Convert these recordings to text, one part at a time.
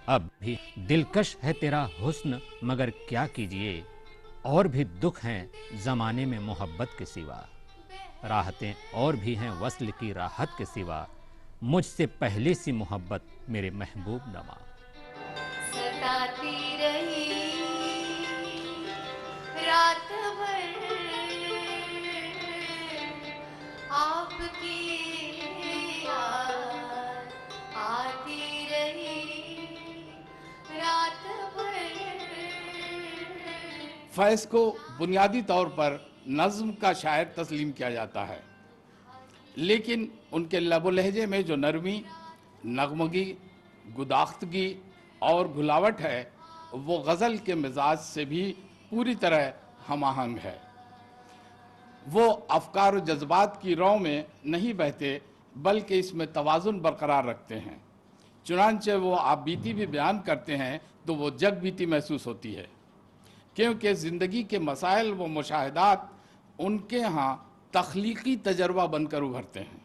اب بھی دلکش ہے تیرا حسن مگر کیا کیجئے، اور بھی دکھ ہیں زمانے میں محبت کے سوا، راحتیں اور بھی ہیں وصل کی راحت کے سوا، مجھ سے پہلے سی محبت میرے محبوب نما۔ ستاتی رہی رات بھر آپ کی یاد آتی رہی رات بھر۔ فیض کو بنیادی طور پر نظم کا شاعر تسلیم کیا جاتا ہے، لیکن ان کے لب و لہجے میں جو نرمی، نغمگی، گداختگی اور گھلاوٹ ہے وہ غزل کے مزاج سے بھی پوری طرح ہم آہنگ ہے۔ وہ افکار و جذبات کی رو میں نہیں بہتے بلکہ اس میں توازن برقرار رکھتے ہیں، چنانچہ وہ آپ بیتی بھی بیان کرتے ہیں تو وہ جگ بیتی محسوس ہوتی ہے، کیونکہ زندگی کے مسائل و مشاہدات ان کے ہاں تخلیقی تجربہ بن کر ابھرتے ہیں،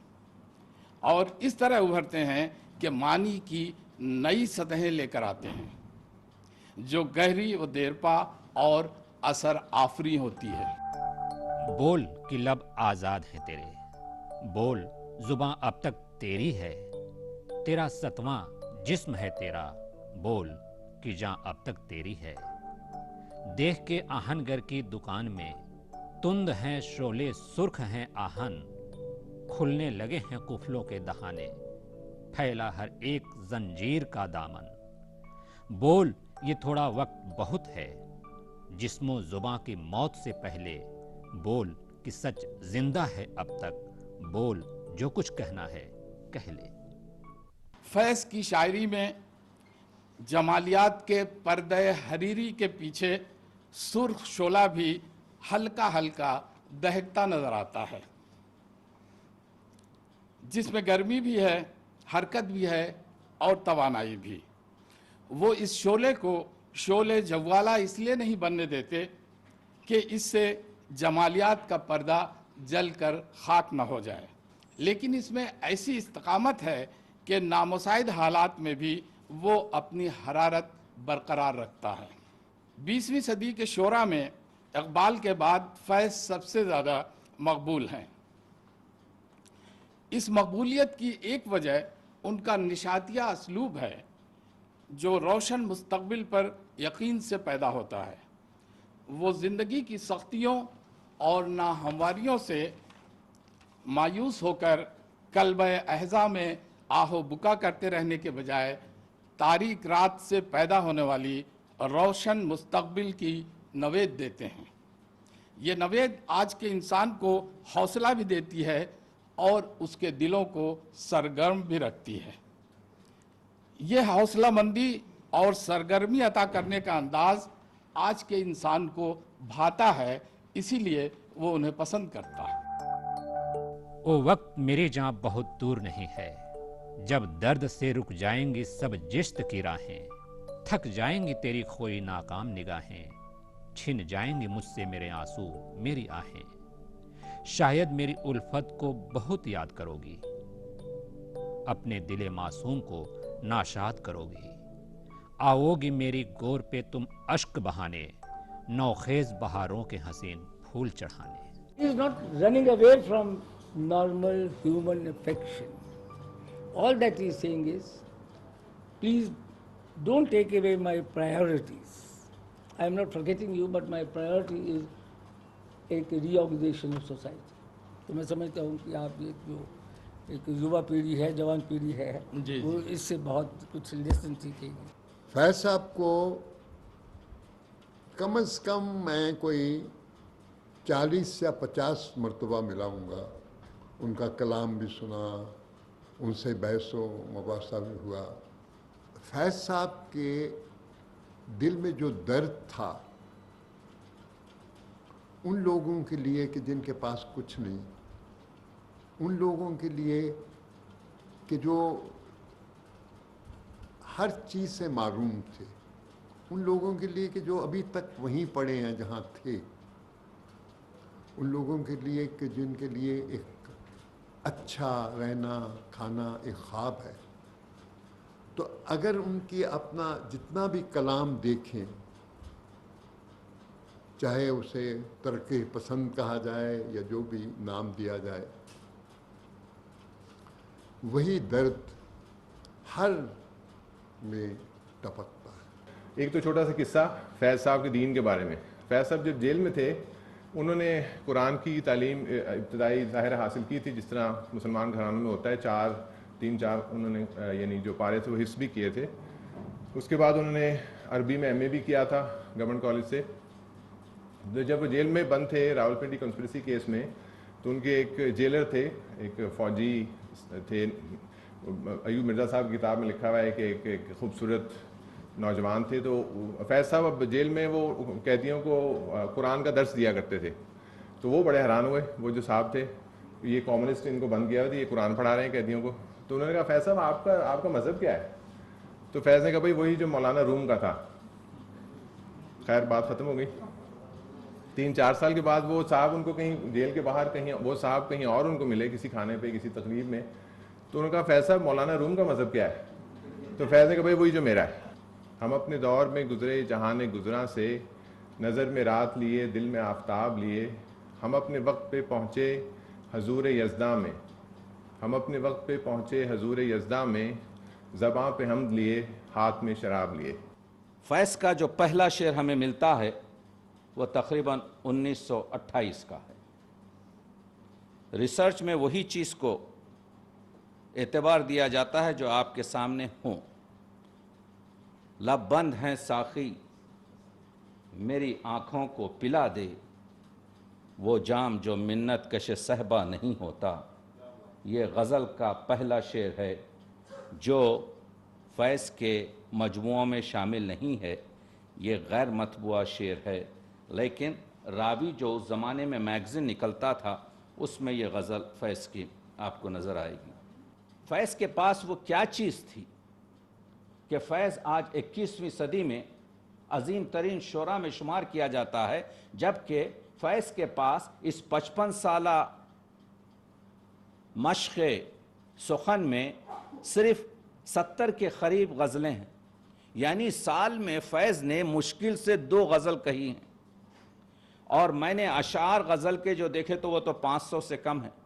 اور اس طرح ابھرتے ہیں کہ معنی کی نئی سطحیں لے کر آتے ہیں جو گہری و دیرپا اور اثر آفری ہوتی ہے۔ بول کہ لب آزاد ہیں تیرے، بول زباں اب تک تیری ہے، تیرا ستواں جسم ہے تیرا، بول کہ جاں اب تک تیری ہے۔ دیکھ کے آہن گر کی دکان میں تند ہیں شعلے سرخ ہیں آہن، کھلنے لگے ہیں قفلوں کے دہانے، پھیلا ہر ایک زنجیر کا دامن۔ بول یہ تھوڑا وقت بہت ہے، جسم و زباں کی موت سے پہلے، بول کہ سچ زندہ ہے اب تک، بول جو کچھ کہنا ہے کہہ لے۔ فیض کی شاعری میں جمالیات کے پردہ حریری کے پیچھے سرخ شعلہ بھی ہلکا ہلکا دہکتا نظر آتا ہے، جس میں گرمی بھی ہے، حرکت بھی ہے اور توانائی بھی۔ وہ اس شعلے کو شعلے جوالا اس لیے نہیں بننے دیتے کہ اس سے جمالیات کا پردہ جل کر خاک نہ ہو جائے، لیکن اس میں ایسی استقامت ہے کہ نامساعد حالات میں بھی وہ اپنی حرارت برقرار رکھتا ہے۔ 20ویں صدی کے شعراء میں اقبال کے بعد فیض سب سے زیادہ مقبول ہیں۔ اس مقبولیت کی ایک وجہ ان کا نشاتیہ اسلوب ہے جو روشن مستقبل پر یقین سے پیدا ہوتا ہے۔ وہ زندگی کی سختیوں اور ناہمواریوں سے مایوس ہو کر قلبِ احزا میں آہ و بکا کرتے رہنے کے بجائے تاریک رات سے پیدا ہونے والی روشن مستقبل کی نوید دیتے ہیں۔ یہ نوید آج کے انسان کو حوصلہ بھی دیتی ہے اور اس کے دلوں کو سرگرم بھی رکھتی ہے۔ یہ حوصلہ مندی اور سرگرمی عطا کرنے کا انداز آج کے انسان کو بھاتا ہے، اسی لیے وہ انہیں پسند کرتا ہے۔ وہ وقت میری جاں بہت دور نہیں ہے، جب درد سے رک جائیں گی سب جشت کی راہیں، تھک جائیں گی تیری کھوئی ناکام نگاہیں، چھن جائیں گی مجھ سے میرے آنسو میری آہیں، شاید میری الفت کو بہت یاد کرو گی، اپنے دل معصوم کو ناشاد کرو گی، آؤ گی میری گور پہ تم اشک بہانے، نوخیز بہاروں کے حسین پھول چڑھانے۔ He is not running away from normal human affection. All that he is saying is, please don't take away my priorities. I am not forgetting you, but my priority is ایک ریآرگنائزیشن آف سوسائٹی۔ تو میں سمجھتا ہوں کہ آپ یہ جو ایک یووا پیڑھی ہے، جوان پیڑھی ہے، وہ اس سے بہت کچھ لیسن سیکھے گی۔ فیض صاحب کو کم از کم میں کوئی 40 یا 50 مرتبہ ملا ہوں گا، ان کا کلام بھی سنا، ان سے بحث و مباحثہ بھی ہوا۔ فیض صاحب کے دل میں جو درد تھا ان لوگوں کے لیے کہ جن کے پاس کچھ نہیں، ان لوگوں کے لیے کہ جو ہر چیز سے محروم تھے، ان لوگوں کے لیے کہ جو ابھی تک وہیں پڑے ہیں جہاں تھے، ان لوگوں کے لیے کہ جن کے لیے ایک اچھا رہنا کھانا ایک خواب ہے، تو اگر ان کی اپنا جتنا بھی کلام دیکھیں، چاہے اسے ترقی پسند کہا جائے یا جو بھی نام دیا جائے، وہی درد ہر میں ٹپکتا ہے۔ ایک تو چھوٹا سا قصہ فیض صاحب کے دین کے بارے میں۔ فیض صاحب جب جیل میں تھے، انہوں نے قرآن کی تعلیم ابتدائی ظاہر حاصل کی تھی، جس طرح مسلمان گھرانوں میں ہوتا ہے، تین چار انہوں نے یعنی جو پارے تھے وہ حفظ بھی کیے تھے۔ اس کے بعد انہوں نے عربی میں ایم اے بھی کیا تھا گورنمنٹ کالج سے۔ جب وہ جیل میں بند تھے راولپنڈی کنسپریسی کیس میں، تو ان کے ایک جیلر تھے، ایک فوجی تھے، ایوب مرزا صاحب کی کتاب میں لکھا ہوا ہے کہ ایک خوبصورت نوجوان تھے۔ تو فیض صاحب اب جیل میں وہ قیدیوں کو قرآن کا درس دیا کرتے تھے، تو وہ بڑے حیران ہوئے، وہ جو صاحب تھے، یہ کامونسٹ ان کو بند کیا ہوا تھا، یہ قرآن پڑھا رہے ہیں قیدیوں کو۔ تو انہوں نے کہا فیض صاحب آپ کا مذہب کیا ہے؟ تو فیض نے کہا بھائی وہی جو مولانا روم کا تھا۔ خیر بات ختم ہو گئی۔ 3-4 سال کے بعد وہ صاحب ان کو کہیں جیل کے باہر وہ صاحب کہیں اور ان کو ملے کسی کھانے پہ کسی تقریب میں، تو انہوں نے کہا فیض صاحب مولانا روم کا مذہب کیا ہے؟ تو فیض نے کہا بھائی وہی جو میرا ہے۔ ہم اپنے دور میں گزرے جہان گزراں سے، نظر میں رات لیے دل میں آفتاب لیے، ہم اپنے وقت پہ پہنچے حضور یزداں میں، ہم اپنے وقت پہ پہنچے حضور یزداں میں، زباں پہ حمد لیے ہاتھ میں شراب لیے۔ فیض کا جو پہلا شعر ہمیں ملتا ہے وہ تقریباً 1928 کا ہے۔ ریسرچ میں وہی چیز کو اعتبار دیا جاتا ہے جو آپ کے سامنے ہوں۔ لب بند ہیں ساقی میری آنکھوں کو پلا دے، وہ جام جو منت کش صحبہ نہیں ہوتا۔ یہ غزل کا پہلا شعر ہے جو فیض کے مجموعوں میں شامل نہیں ہے، یہ غیر مطبوعہ شعر ہے، لیکن راوی جو اس زمانے میں میگزین نکلتا تھا اس میں یہ غزل فیض کی آپ کو نظر آئے گی۔ فیض کے پاس وہ کیا چیز تھی کہ فیض آج 21ویں صدی میں عظیم ترین شعراء میں شمار کیا جاتا ہے، جبکہ فیض کے پاس اس 55 سالہ مشق سخن میں صرف 70 کے قریب غزلیں ہیں، یعنی سال میں فیض نے مشکل سے 2 غزل کہی ہیں، اور میں نے اشعار غزل کے جو دیکھے تو وہ تو 500 سے کم ہیں۔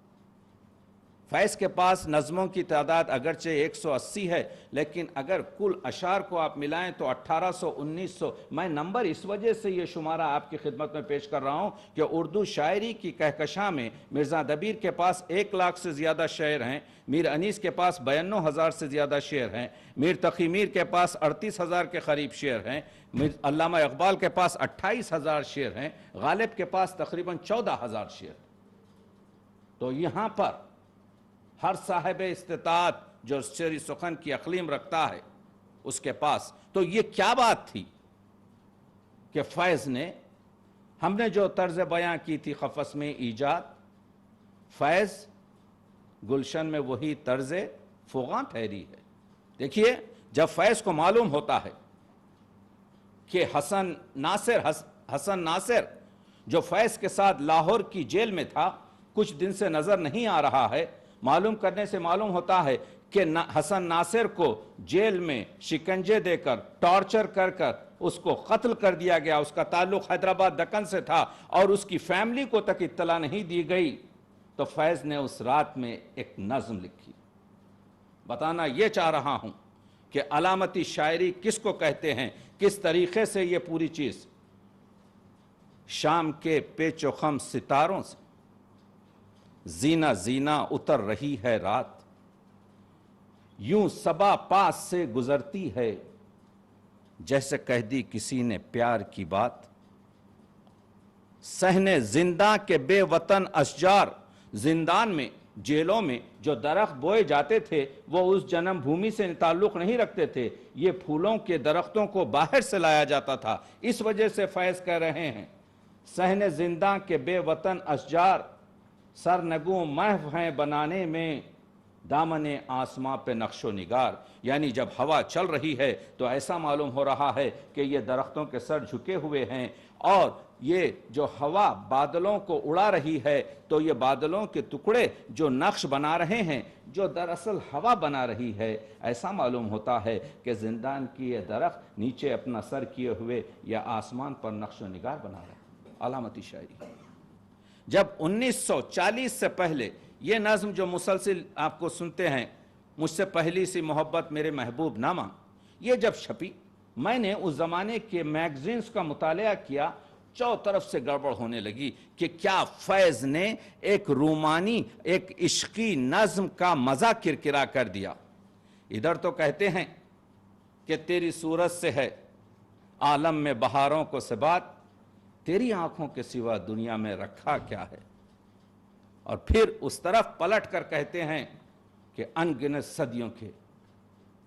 فیض کے پاس نظموں کی تعداد اگرچہ 180 ہے، لیکن اگر کل اشعار کو آپ ملائیں تو 1800 1900۔ میں نمبر اس وجہ سے یہ شمارہ آپ کی خدمت میں پیش کر رہا ہوں کہ اردو شاعری کی کہکشاں میں مرزا دبیر کے پاس 1 لاکھ سے زیادہ شعر ہیں، میر انیس کے پاس 92,000 سے زیادہ شعر ہیں، میر تقی میر کے پاس 38,000 کے قریب شعر ہیں، علامہ اقبال کے پاس 28,000 شعر ہیں، غالب کے پاس تقریباً 14,000 شعر۔ تو یہاں پر ہر صاحب استطاعت جو شعری سخن کی اقلیم رکھتا ہے اس کے پاس، تو یہ کیا بات تھی کہ فیض نے، ہم نے جو طرز بیان کی تھی قفس میں ایجاد، فیض گلشن میں وہی طرز فغاں ٹھہری ہے۔ دیکھیے جب فیض کو معلوم ہوتا ہے کہ حسن ناصر جو فیض کے ساتھ لاہور کی جیل میں تھا کچھ دن سے نظر نہیں آ رہا ہے، معلوم کرنے سے معلوم ہوتا ہے کہ حسن ناصر کو جیل میں شکنجے دے کر ٹارچر کر اس کو قتل کر دیا گیا، اس کا تعلق حیدرآباد دکن سے تھا اور اس کی فیملی کو تک اطلاع نہیں دی گئی۔ تو فیض نے اس رات میں ایک نظم لکھی۔ بتانا یہ چاہ رہا ہوں کہ علامتی شاعری کس کو کہتے ہیں، کس طریقے سے یہ پوری چیز شام کے پیچ و خم ستاروں سے زینہ زینہ اتر رہی ہے رات، یوں صبا پاس سے گزرتی ہے جیسے کہہ دی کسی نے پیار کی بات، صحن زنداں کے بے وطن اشجار، زندان میں جیلوں میں جو درخت بوئے جاتے تھے وہ اس جنم بھومی سے تعلق نہیں رکھتے تھے، یہ پھولوں کے درختوں کو باہر سے لایا جاتا تھا۔ اس وجہ سے فیض کہہ رہے ہیں صحن زنداں کے بے وطن اشجار، سرنگوں محو ہیں بنانے میں دامن آسماں پہ نقش و نگار، یعنی جب ہوا چل رہی ہے تو ایسا معلوم ہو رہا ہے کہ یہ درختوں کے سر جھکے ہوئے ہیں اور یہ جو ہوا بادلوں کو اڑا رہی ہے تو یہ بادلوں کے ٹکڑے جو نقش بنا رہے ہیں جو دراصل ہوا بنا رہی ہے. ایسا معلوم ہوتا ہے کہ زندان کی یہ درخت نیچے اپنا سر کیے ہوئے یا آسمان پر نقش و نگار بنا رہا ہے. علامتی شاعری. جب 1940 سے پہلے یہ نظم جو مسلسل آپ کو سنتے ہیں، مجھ سے پہلی سی محبت میرے محبوب نامہ، یہ جب چھپی میں نے اس زمانے کے میگزینز کا مطالعہ کیا، چو طرف سے گڑبڑ ہونے لگی کہ کیا فیض نے ایک رومانی ایک عشقی نظم کا مزہ کرکرا کر دیا. ادھر تو کہتے ہیں کہ تیری صورت سے ہے عالم میں بہاروں کو ثبات، تیری آنکھوں کے سوا دنیا میں رکھا کیا ہے. اور پھر اس طرف پلٹ کر کہتے ہیں کہ ان گنت صدیوں کے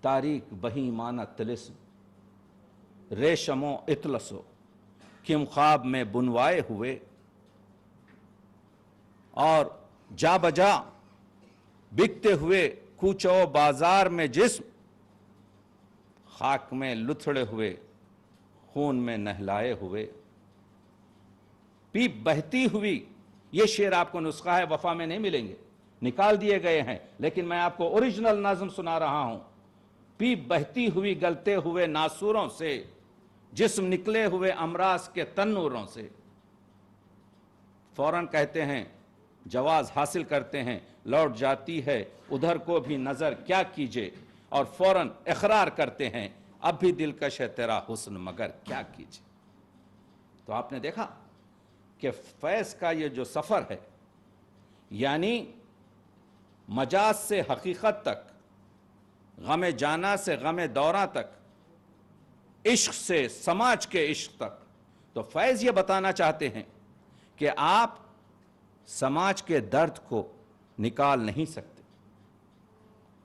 تاریک بہیمانہ طلسم ریشم و اطلس و کم خواب میں بنوائے ہوئے اور جا بجا بکتے ہوئے کوچہ و بازار میں جسم خاک میں لتھڑے ہوئے خون میں نہلائے ہوئے پیپ بہتی ہوئی. یہ شعر آپ کو نسخہ ہے وفا میں نہیں ملیں گے، نکال دیے گئے ہیں، لیکن میں آپ کو اوریجنل نظم سنا رہا ہوں. پیپ بہتی ہوئی گلتے ہوئے ناسوروں سے جسم نکلے ہوئے امراض کے تنوروں سے. فوراً کہتے ہیں جواز حاصل کرتے ہیں، لوٹ جاتی ہے ادھر کو بھی نظر کیا کیجے، اور فوراً اقرار کرتے ہیں اب بھی دلکش ہے تیرا حسن مگر کیا کیجے. تو آپ نے دیکھا کہ فیض کا یہ جو سفر ہے، یعنی مجاز سے حقیقت تک، غم جانا سے غم دوراں تک، عشق سے سماج کے عشق تک، تو فیض یہ بتانا چاہتے ہیں کہ آپ سماج کے درد کو نکال نہیں سکتے.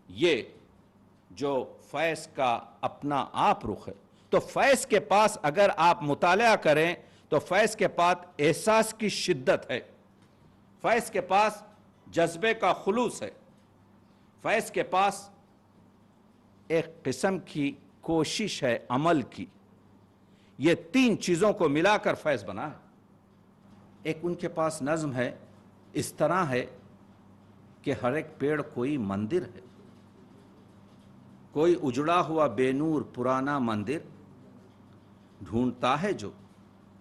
یہ جو فیض کا اپنا آپ رخ ہے، تو فیض کے پاس اگر آپ مطالعہ کریں تو فیض کے پاس احساس کی شدت ہے، فیض کے پاس جذبے کا خلوص ہے، فیض کے پاس ایک قسم کی کوشش ہے عمل کی. یہ تین چیزوں کو ملا کر فیض بنا ہے. ایک ان کے پاس نظم ہے، اس طرح ہے کہ ہر ایک پیڑ کوئی مندر ہے، کوئی اجڑا ہوا بے نور پرانا مندر ڈھونڈتا ہے جو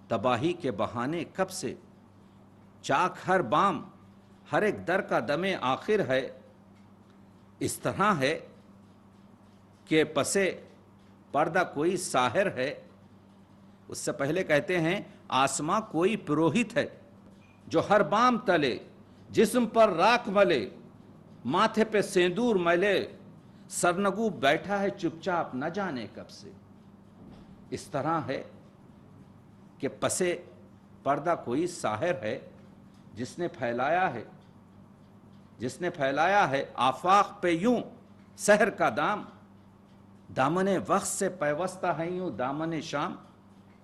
تباہی کے بہانے کب سے، چاک ہر بام ہر ایک در کا دم آخر ہے. اس طرح ہے کہ پسے پردہ کوئی ساحر ہے. اس سے پہلے کہتے ہیں آسماں کوئی پروہت ہے جو ہر بام تلے جسم پر راکھ ملے، ماتھے پہ سیندور ملے، سرنگو بیٹھا ہے چپ چاپ نہ جانے کب سے. اس طرح ہے کہ پسے پردہ کوئی ساحر ہے جس نے پھیلایا ہے آفاق پہ یوں سحر کا دام. دامن وقت سے پیوستہ ہے یوں دامن شام.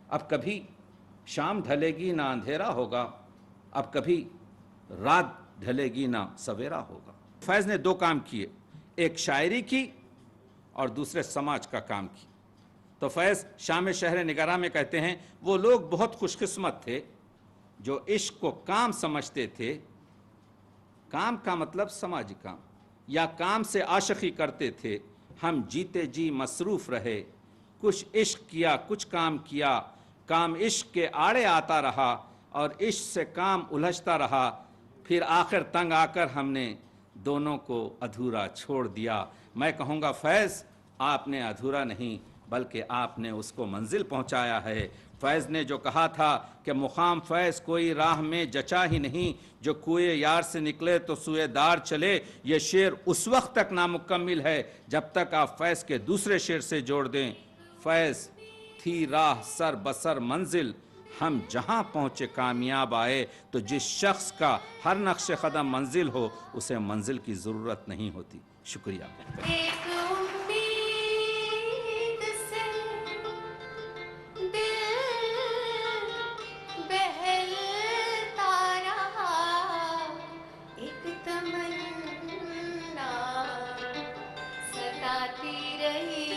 اب کبھی شام ڈھلے گی نہ اندھیرا ہوگا، اب کبھی رات ڈھلے گی نہ سویرا ہوگا. فیض نے دو کام کیے، ایک شاعری کی اور دوسرے سماج کا کام کی. تو فیض شام شہر نگراں میں کہتے ہیں وہ لوگ بہت خوش قسمت تھے جو عشق کو کام سمجھتے تھے. کام کا مطلب سماجی کام، یا کام سے عاشقی کرتے تھے. ہم جیتے جی مصروف رہے، کچھ عشق کیا کچھ کام کیا، کام عشق کے آڑے آتا رہا اور عشق سے کام الجھتا رہا. پھر آخر تنگ آ کر ہم نے دونوں کو ادھورا چھوڑ دیا. میں کہوں گا فیض آپ نے ادھورا نہیں بلکہ آپ نے اس کو منزل پہنچایا ہے. فیض نے جو کہا تھا کہ مقام فیض کوئی راہ میں جچا ہی نہیں، جو کوئے یار سے نکلے تو سوئے دار چلے. یہ شعر اس وقت تک نامکمل ہے جب تک آپ فیض کے دوسرے شعر سے جوڑ دیں. فیض تھی راہ سر بسر منزل، ہم جہاں پہنچے کامیاب آئے. تو جس شخص کا ہر نقش قدم منزل ہو اسے منزل کی ضرورت نہیں ہوتی. شکریہ. ایک امید سے دل بہلتا رہا، ایک تمنا ستاتی رہی.